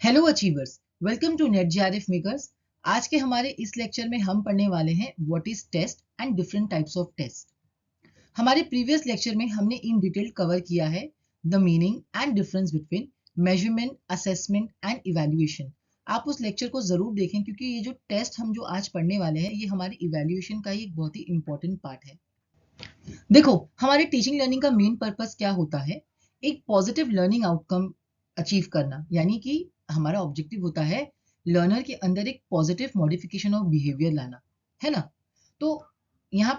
Hello achievers, welcome to NET JRF makers. आज के हमारे इस लेक्चर में हम पढ़ने वाले हैं what is test and different types of test. हमारे प्रीवियस लेक्चर में हमने इन डिटेल कवर किया है the meaning and difference between measurement, assessment and evaluation. आप उस लेक्चर को जरूर देखें क्योंकि ये जो टेस्ट हम जो आज पढ़ने वाले हैं ये हमारे इवैल्यूएशन का ही एक बहुत ही इंपॉर्टेंट पार्ट है। देखो, हमारे टीचिंग लर्निंग का मेन पर्पस क्या होता है? एक पॉजिटिव लर्निंग आउटकम अचीव करना, यानी कि हमारा ऑब्जेक्टिव होता है लर्नर के अंदर एक पॉजिटिव मॉडिफिकेशन ऑफ बिहेवियर लाना, है ना? तो यहाँ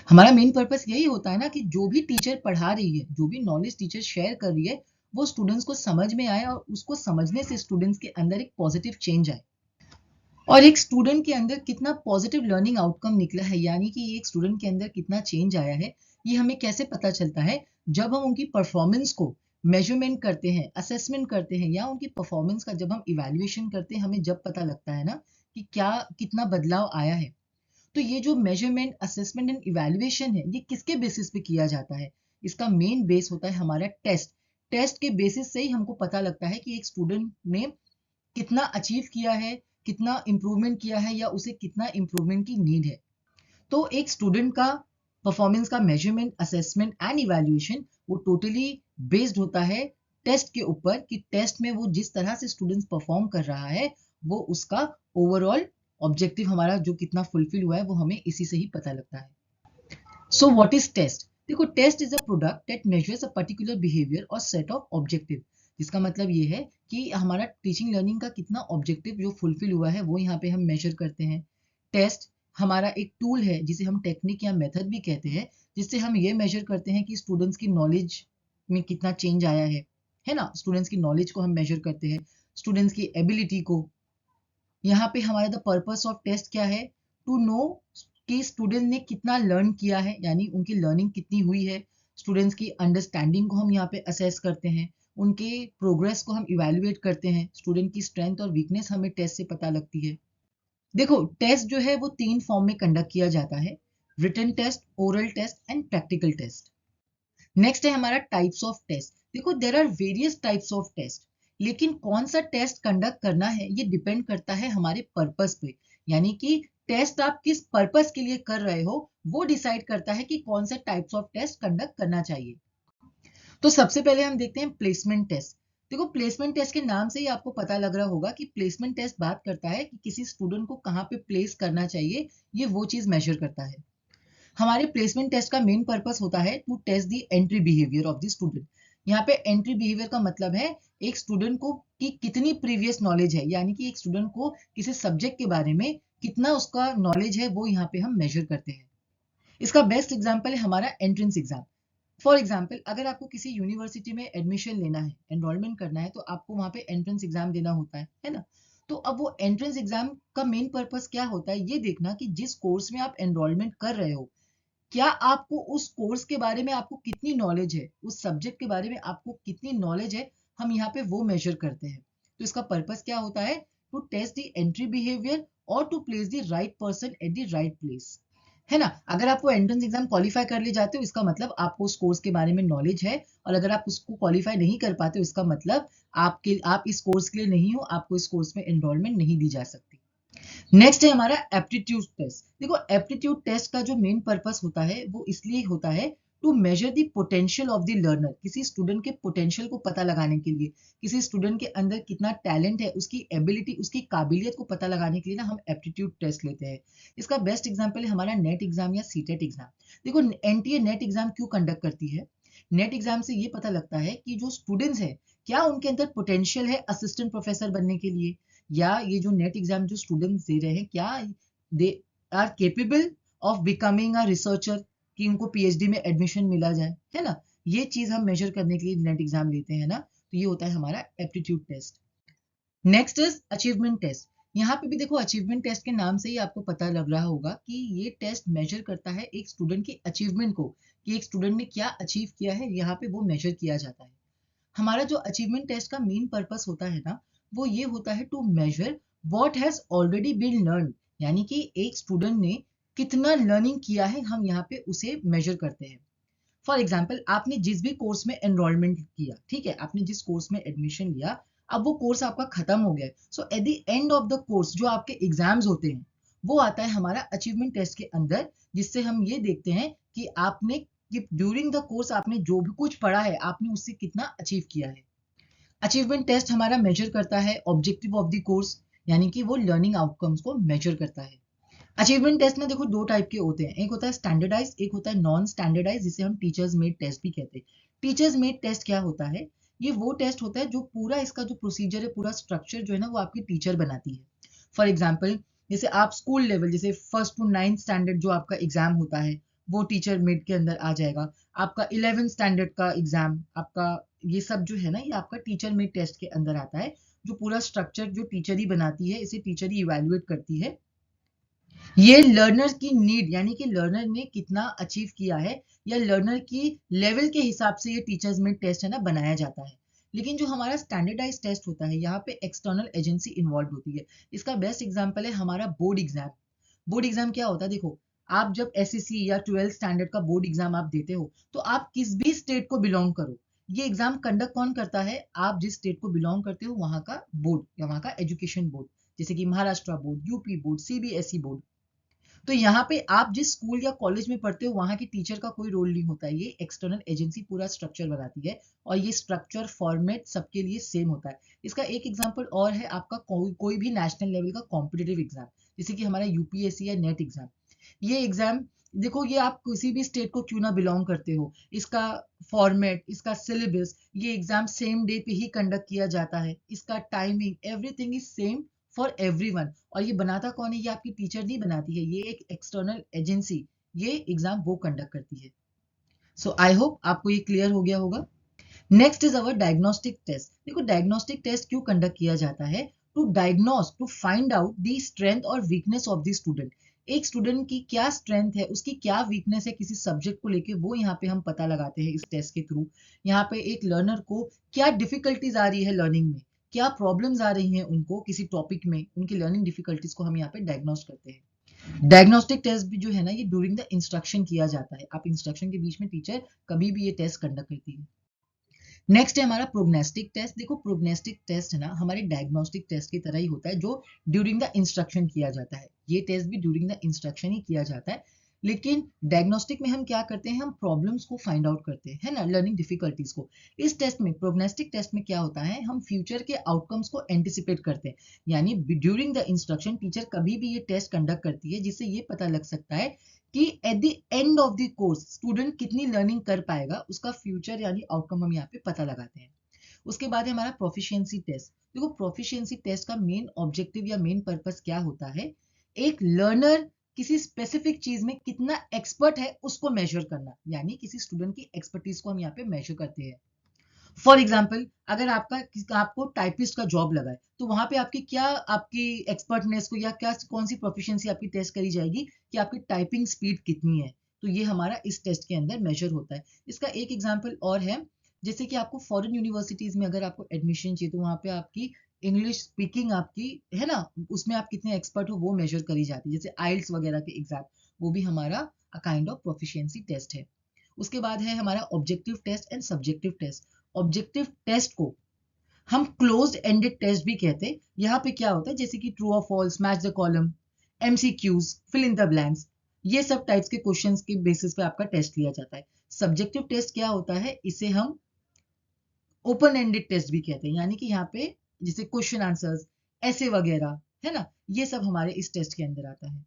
हमारा मेन पर्पस यही होता है ना कि जो भी टीचर पढ़ा रही है, जो भी नॉलेज टीचर शेयर कर रही है, वो स्टूडेंट्स को समझ में आए और उसको समझने से स्टूडेंट्स के अंदर एक पॉजिटिव चेंज आए। और एक स्टूडेंट के अंदर कितना पॉजिटिव लर्निंग आउटकम निकला है, यानी कि एक स्टूडेंट के अंदर कितना चेंज आया है, ये हमें कैसे पता चलता है? जब हम उनकी परफॉर्मेंस को मेजरमेंट करते हैं, असेसमेंट करते हैं, या उनकी परफॉर्मेंस का जब हम इवैल्यूएशन करते हैं, हमें जब पता लगता है ना कि क्या कितना बदलाव आया है। तो ये जो मेजरमेंट, असेसमेंट एंड इवैल्यूएशन है, ये किसके बेसिस पे किया जाता है? इसका मेन बेस होता है हमारा टेस्ट। टेस्ट के बेसिस से ही हमको पता लगता है कि एक स्टूडेंट ने कितना अचीव किया है, कितना इम्प्रूवमेंट किया है, या उसे कितना इम्प्रूवमेंट की नीड है। तो एक स्टूडेंट का परफॉर्मेंस का मेजरमेंट, असेसमेंट एंड इवैल्यूएशन वो टोटली बेस्ड होता है टेस्ट के ऊपर कि टेस्ट में वो जिस तरह से स्टूडेंट्स परफॉर्म कर रहा है, वो उसका ओवरऑल ऑब्जेक्टिव हमारा जो कितना फुलफिल हुआ है वो हमें इसी से ही पता लगता है। So what is test? देखो, test is a product that measures a particular behaviour और सेट ऑफ ऑब्जेक्टिव। जिसका मतलब ये है कि हमारा टीचिंग लर्निंग का कितना ऑब्जेक्टिव जो फुलफिल हुआ है वो यहाँ पे हम मेजर करते हैं। टेस्ट हमारा एक टूल है जिसे हम टेक्निक या मेथड भी कहते हैं, जिससे हम ये मेजर करते हैं कि स्टूडेंट्स की नॉलेज में कितना चेंज आया है ना? स्टूडेंट्स की नॉलेज को हम मेजर करते हैं, स्टूडेंट्स की एबिलिटी को। यहाँ पे हमारा द पर्पस ऑफ टेस्ट क्या है? टू नो कि स्टूडेंट ने कितना लर्न किया है, यानी उनकी लर्निंग कितनी हुई है। स्टूडेंट्स की अंडरस्टैंडिंग को हम यहाँ पे असेस करते हैं, उनके प्रोग्रेस को हम इवेलुएट करते हैं, स्टूडेंट की स्ट्रेंथ और वीकनेस हमें टेस्ट से पता लगती है। देखो, टेस्ट जो है वो 3 फॉर्म में कंडक्ट किया जाता है: written test, oral test and practical test. Next है हमारा टाइप्स ऑफ टेस्ट। देखो, there are various types of test, लेकिन कौन सा टेस्ट कंडक्ट करना है ये डिपेंड करता है हमारे पर्पस पे, यानी कि टेस्ट आप किस पर्पस के लिए कर रहे हो वो डिसाइड करता है कि कौन सा टाइप्स ऑफ टेस्ट कंडक्ट करना चाहिए। तो सबसे पहले हम देखते हैं प्लेसमेंट टेस्ट। देखो, प्लेसमेंट टेस्ट के नाम से ही आपको पता लग रहा होगा कि प्लेसमेंट टेस्ट बात करता है कि किसी स्टूडेंट को कहाँ पे प्लेस करना चाहिए, ये वो चीज मेजर करता है। हमारे प्लेसमेंट टेस्ट का मेन पर्पस होता है to test the entry behaviour of the student. यहाँ पे एंट्री बिहेवियर का मतलब है एक स्टूडेंट को कि कितनी प्रीवियस नॉलेज है, यानी कि एक स्टूडेंट को किसी सब्जेक्ट के बारे में कितना उसका नॉलेज है, वो यहाँ पे हम मेजर करते हैं। इसका बेस्ट एग्जाम्पल है हमारा एंट्रेंस एग्जाम। फॉर एग्जाम्पल, अगर आपको किसी यूनिवर्सिटी में एडमिशन लेना है, एनरोलमेंट करना है, तो आपको वहाँ पे एंट्रेंस एग्जाम देना होता है ना? तो अब वो एंट्रेंस एग्जाम का मेन पर्पस क्या होता है? ये देखना कि जिस कोर्स में आप एनरोलमेंट कर रहे हो, क्या आपको उस कोर्स के बारे में आपको कितनी नॉलेज है, उस सब्जेक्ट के बारे में आपको कितनी नॉलेज है, हम यहाँ पे वो मेजर करते हैं। तो इसका पर्पस क्या होता है? To test the entry behaviour और to place the right person at the right place, है ना? अगर आप वो एंट्रेंस एग्जाम क्वालिफाई कर ले जाते हो, इसका मतलब आपको उस कोर्स के बारे में नॉलेज है। और अगर आप उसको क्वालिफाई नहीं कर पाते हो, इसका मतलब आप इस कोर्स के लिए नहीं हो, आपको इस कोर्स में एनरोलमेंट नहीं दी जा सकती। नेक्स्ट है हमारा एप्टीट्यूड टेस्ट। देखो, एप्टीट्यूड टेस्ट का जो मेन पर्पस होता है वो इसलिए होता है to measure the potential of the learner. किसी स्टूडेंट के पोटेंशियल को पता लगाने के लिए, किसी स्टूडेंट के अंदर कितना टैलेंट है, उसकी एबिलिटी, उसकी काबिलियत को पता लगाने के लिए ना हम एप्टीट्यूड टेस्ट लेते हैं। इसका बेस्ट एग्जाम्पल है हमारा नेट एग्जाम या सीटेट एग्जाम। देखो, एनटीए नेट एग्जाम क्यों कंडक्ट करती है? नेट एग्जाम से ये पता लगता है कि जो स्टूडेंट्स हैं, क्या उनके अंदर पोटेंशियल है असिस्टेंट प्रोफेसर बनने के लिए, या ये जो नेट एग्जाम जो स्टूडेंट्स दे रहे हैं, क्या they are capable of becoming a researcher, कि उनको पीएचडी में एडमिशन मिला जाए, है ना? ये चीज हम मेजर करने के लिए नेट एग्जाम लेते हैं ना। तो ये होता है हमारा aptitude test. Next is achievement test. यहाँ पे भी देखो, अचीवमेंट टेस्ट के नाम से ही आपको पता लग रहा होगा कि ये टेस्ट मेजर करता है एक स्टूडेंट की अचीवमेंट को, कि एक स्टूडेंट ने क्या अचीव किया है, यहाँ पे वो मेजर किया जाता है। हमारा जो अचीवमेंट टेस्ट का मेन पर्पस होता है ना, वो ये होता है to measure what has already been learn, यानी कि एक स्टूडेंट ने कितना लर्निंग किया है, हम यहाँ पे उसे मेजर करते हैं। फॉर एग्जाम्पल, आपने जिस भी कोर्स में एनरोलमेंट किया, ठीक है, आपने जिस कोर्स में एडमिशन लिया, अब वो कोर्स आपका खत्म हो गया है, so at the end of the course जो आपके एग्जाम्स होते हैं वो आता है हमारा अचीवमेंट टेस्ट के अंदर, जिससे हम ये देखते हैं कि आपने ड्यूरिंग द कोर्स आपने जो भी कुछ पढ़ा है आपने उससे कितना अचीव किया है। अचीवमेंट टेस्ट हमारा मेजर करता है ऑब्जेक्टिव ऑफ द कोर्स, यानी कि वो लर्निंग आउटकम्स को मेजर करता है। अचीवमेंट टेस्ट में देखो दो टाइप के होते हैं, एक होता है स्टैंडर्डाइज, एक होता है नॉन स्टैंडर्डाइज, जिसे हम टीचर्स मेड टेस्ट भी कहते हैं। टीचर्स मेड टेस्ट क्या होता है? ये वो टेस्ट होता है जो पूरा इसका जो प्रोसीजर है, पूरा स्ट्रक्चर जो है ना वो आपकी टीचर बनाती है। फॉर एग्जाम्पल जैसे आप स्कूल लेवल जैसे फर्स्ट टू नाइन्थ स्टैंडर्ड जो आपका एग्जाम होता है वो टीचर मेड के अंदर आ जाएगा। आपका 11th स्टैंडर्ड का एग्जाम आपका ये सब जो है ना ये आपका टीचर मेड टेस्ट के अंदर आता है, जो पूरा स्ट्रक्चर जो टीचर ही बनाती है, इसे टीचर ही इवेल्युएट करती है। ये लर्नर की नीड यानी कि लर्नर ने कितना अचीव किया है या लर्नर की लेवल के हिसाब से ये टीचर्स में टेस्ट है ना बनाया जाता है। लेकिन जो हमारा स्टैंडर्डाइज टेस्ट होता है यहाँ पे एक्सटर्नल एजेंसी इन्वॉल्व होती है। इसका बेस्ट एग्जांपल है हमारा बोर्ड एग्जाम। बोर्ड एग्जाम क्या होता है? देखो, आप जब एसएससी या 12th स्टैंडर्ड का बोर्ड एग्जाम आप देते हो तो आप किस भी स्टेट को बिलोंग करो, ये एग्जाम कंडक्ट कौन करता है? आप जिस स्टेट को बिलोंग करते हो वहां का बोर्ड या वहां का एजुकेशन बोर्ड, जैसे कि Maharashtra board, UP board, CBSE board. तो यहाँ पे आप जिस स्कूल या कॉलेज में पढ़ते हो वहां की टीचर का कोई रोल नहीं होता है, ये एक्सटर्नल एजेंसी पूरा स्ट्रक्चर बनाती है और ये स्ट्रक्चर फॉर्मेट सबके लिए सेम होता है। इसका एक एग्जांपल और है आपका कोई भी नेशनल लेवल का कॉम्पिटिटिव एग्जाम, जैसे कि हमारा यूपीएससी या नेट एग्जाम। ये एग्जाम देखो, ये आप किसी भी स्टेट को क्यों ना बिलोंग करते हो, इसका फॉर्मेट, इसका सिलेबस, ये एग्जाम सेम डे पे ही कंडक्ट किया जाता है, इसका timing, everything is same for everyone. और ये बनाता कौन है? ये आपकी टीचर नहीं बनाती है, ये एक एक्सटर्नल एजेंसी ये एग्जाम वो कंडक्ट करती है। सो आई होप आपको ये क्लियर हो गया होगा। Next is our diagnostic test. देखो, डायग्नोस्टिक टेस्ट क्यों कंडक्ट किया जाता है? To diagnose, to find out the strength और वीकनेस ऑफ द स्टूडेंट। एक स्टूडेंट की क्या स्ट्रेंथ है, उसकी क्या वीकनेस है किसी सब्जेक्ट को लेके, वो यहाँ पे हम पता लगाते हैं इस टेस्ट के थ्रू। यहाँ पे एक लर्नर को क्या डिफिकल्टीज आ रही है लर्निंग में, क्या प्रॉब्लम्स आ रही हैं उनको किसी टॉपिक में, उनकी लर्निंग डिफिकल्टीज को हम यहाँ पे डायग्नोस करते हैं। डायग्नोस्टिक टेस्ट भी जो है ना ये ड्यूरिंग द इंस्ट्रक्शन किया जाता है। आप इंस्ट्रक्शन के बीच में टीचर कभी भी ये टेस्ट कंडक्ट करती है। नेक्स्ट है हमारा प्रोग्नोस्टिक टेस्ट। देखो, प्रोग्नोस्टिक टेस्ट है ना हमारे डायग्नोस्टिक टेस्ट की तरह ही होता है, जो ड्यूरिंग द इंस्ट्रक्शन किया जाता है। ये टेस्ट भी ड्यूरिंग द इंस्ट्रक्शन ही किया जाता है, लेकिन डायग्नोस्टिक में हम क्या करते हैं? हम प्रॉब्लम्स को फाइंड आउट करते हैं, है ना, लर्निंग डिफिकल्टीज को। इस टेस्ट में, प्रोग्नोस्टिक टेस्ट में क्या होता है? हम फ्यूचर के आउटकम्स को एंटिसिपेट करते हैं, यानी ड्यूरिंग द इंस्ट्रक्शन टीचर कभी भी ये टेस्ट कंडक्ट करती है जिससे ये पता लग सकता है कि eight the end of the course student कितनी लर्निंग कर पाएगा, उसका फ्यूचर यानी आउटकम हम यहाँ पे पता लगाते हैं। उसके बाद है हमारा प्रोफिशिएंसी टेस्ट। देखो, प्रोफिशिएंसी टेस्ट का मेन ऑब्जेक्टिव या मेन पर्पस क्या होता है? एक लर्नर किसी स्पेसिफिक चीज में कितना एक्सपर्ट है उसको मेजर करना, यानी किसी स्टूडेंट की एक्सपर्टीज को हम यहाँ पे मेजर करते हैं। फॉर एग्जाम्पल, अगर आपको टाइपिस्ट का जॉब लगा है तो वहां पे आपकी एक्सपर्टनेस को या क्या कौन सी प्रोफिशिएंसी आपकी टेस्ट करी जाएगी कि आपकी टाइपिंग स्पीड कितनी है। तो ये हमारा इस टेस्ट के अंदर मेजर होता है। इसका एक एग्जाम्पल और है, जैसे कि आपको फॉरेन यूनिवर्सिटीज में अगर आपको एडमिशन चाहिए तो वहां पे आपकी इंग्लिश स्पीकिंग आपकी है ना, उसमें आप कितने एक्सपर्ट हो वो मेजर करी जाती है, जैसे आइल्स वगैरह के एग्जाम, वो भी हमारा काइंड ऑफ प्रोफिशिएंसी टेस्ट है। उसके बाद है हमारा objective test and subjective test. Objective test को हम क्लोज्ड एंडेड टेस्ट भी कहते हैं। यहाँ पे क्या होता है, जैसे कि ट्रू और false, match the column, MCQs, fill in the blanks, ये सब टाइप्स के क्वेश्चंस के बेसिस पे आपका टेस्ट लिया जाता है। सब्जेक्टिव टेस्ट क्या होता है? इसे हम ओपन एंडेड टेस्ट भी कहते हैं, यानी कि यहाँ पे जैसे क्वेश्चन आंसर्स, ऐसे वगैरह, है ना, ये सब हमारे इस टेस्ट के अंदर आता है।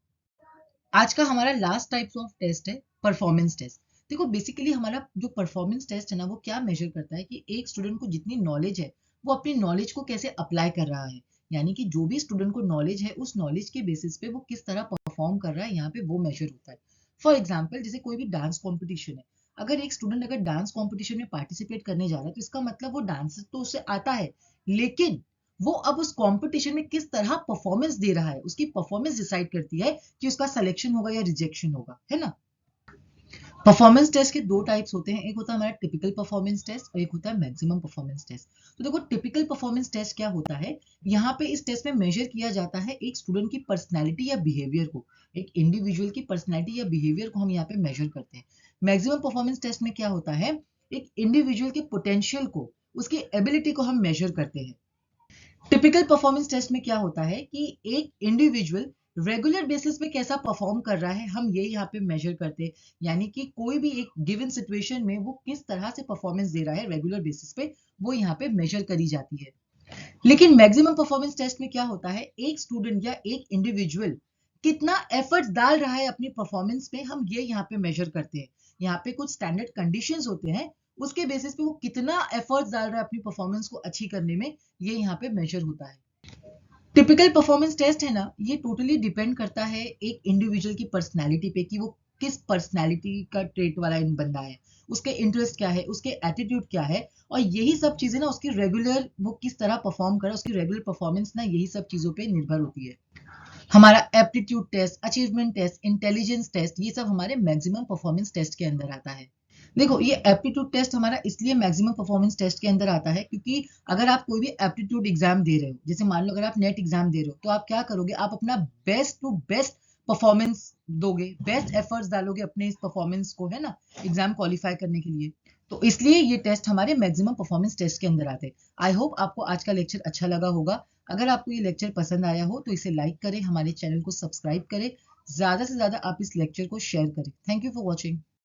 आज का हमारा लास्ट टाइप्स ऑफ टेस्ट है परफॉर्मेंस टेस्ट। देखो, बेसिकली हमारा जो परफॉर्मेंस टेस्ट है ना वो क्या मेजर करता है कि एक स्टूडेंट को जितनी नॉलेज है वो अपनी नॉलेज को कैसे अप्लाई कर रहा है, यानी कि जो भी स्टूडेंट को नॉलेज है उस नॉलेज के बेसिस पे वो किस तरह परफॉर्म कर रहा है, यहाँ पे वो मेजर होता है। फॉर एग्जाम्पल, जैसे कोई भी डांस कॉम्पिटिशन है, अगर एक स्टूडेंट अगर डांस कॉम्पिटिशन में पार्टिसिपेट करने जा रहा है तो इसका मतलब वो डांस तो उसे आता है, लेकिन वो अब उस कंपटीशन में किस तरह परफॉर्मेंस दे रहा है, उसकी परफॉर्मेंस डिसाइड करती है कि उसका सिलेक्शन होगा या रिजेक्शन होगा, है ना। परफॉर्मेंस टेस्ट के दो टाइप्स होते हैं, एक होता है हमारा टिपिकल परफॉर्मेंस टेस्ट और एक होता है मैक्सिमम परफॉर्मेंस टेस्ट। तो देखो, टिपिकल परफॉर्मेंस टेस्ट क्या होता है? यहाँ पे इस टेस्ट में मेजर किया जाता है एक स्टूडेंट की पर्सनैलिटी या बिहेवियर को, एक इंडिविजुअल की पर्सनैलिटी या बिहेवियर को हम यहाँ पे मेजर करते हैं। मैक्सिमम परफॉर्मेंस टेस्ट में क्या होता है? एक इंडिविजुअल के पोटेंशियल को, उसकी एबिलिटी को हम मेजर करते हैं। टिपिकल परफॉर्मेंस टेस्ट में क्या होता है कि एक इंडिविजुअल रेगुलर बेसिस पे कैसा परफॉर्म कर रहा है हम ये यहाँ पे मेजर करते हैं, यानी कि कोई भी एक गिवन सिचुएशन में वो किस तरह से परफॉर्मेंस दे रहा है रेगुलर बेसिस पे, वो यहाँ पे मेजर करी जाती है। लेकिन मैक्सिमम परफॉर्मेंस टेस्ट में क्या होता है, एक स्टूडेंट या एक इंडिविजुअल कितना एफर्ट्स डाल रहा है अपनी परफॉर्मेंस पे, हम ये यहाँ पे मेजर करते हैं। यहाँ पे कुछ स्टैंडर्ड कंडीशंस होते हैं, उसके बेसिस पे वो कितना एफर्ट्स डाल रहा है अपनी परफॉर्मेंस को अच्छी करने में, ये यहाँ पे मेजर होता है। टिपिकल परफॉर्मेंस टेस्ट है ना, ये टोटली डिपेंड करता है एक इंडिविजुअल की पर्सनैलिटी पे कि वो किस पर्सनैलिटी का ट्रेट वाला बंदा है, उसके इंटरेस्ट क्या है, उसके एटीट्यूड क्या है, और यही सब चीजें ना उसकी रेगुलर वो किस तरह परफॉर्म कर रहा है, उसकी रेगुलर परफॉर्मेंस ना यही सब चीजों पे निर्भर होती है। हमारा aptitude test, achievement test, intelligence test, ये सब हमारे मैक्सिमम परफॉर्मेंस टेस्ट के अंदर आता है। देखो, ये एप्टीट्यूड टेस्ट हमारा इसलिए मैक्सिमम परफॉर्मेंस टेस्ट के अंदर आता है क्योंकि अगर आप कोई भी एप्टीट्यूड एग्जाम दे रहे हो, जैसे मान लो अगर आप नेट एग्जाम दे रहे हो, तो आप क्या करोगे, आप अपना बेस्ट टू बेस्ट परफॉर्मेंस दोगे, बेस्ट एफर्ट्स डालोगे अपने इस परफॉर्मेंस को, है ना, एग्जाम क्वालिफाई करने के लिए। तो इसलिए ये टेस्ट हमारे मैक्सिमम परफॉर्मेंस टेस्ट के अंदर आते हैं। आई होप आपको आज का लेक्चर अच्छा लगा होगा। अगर आपको ये लेक्चर पसंद आया हो तो इसे लाइक करें, हमारे चैनल को सब्सक्राइब करें, ज्यादा से ज्यादा आप इस लेक्चर को शेयर करें। Thank you for watching.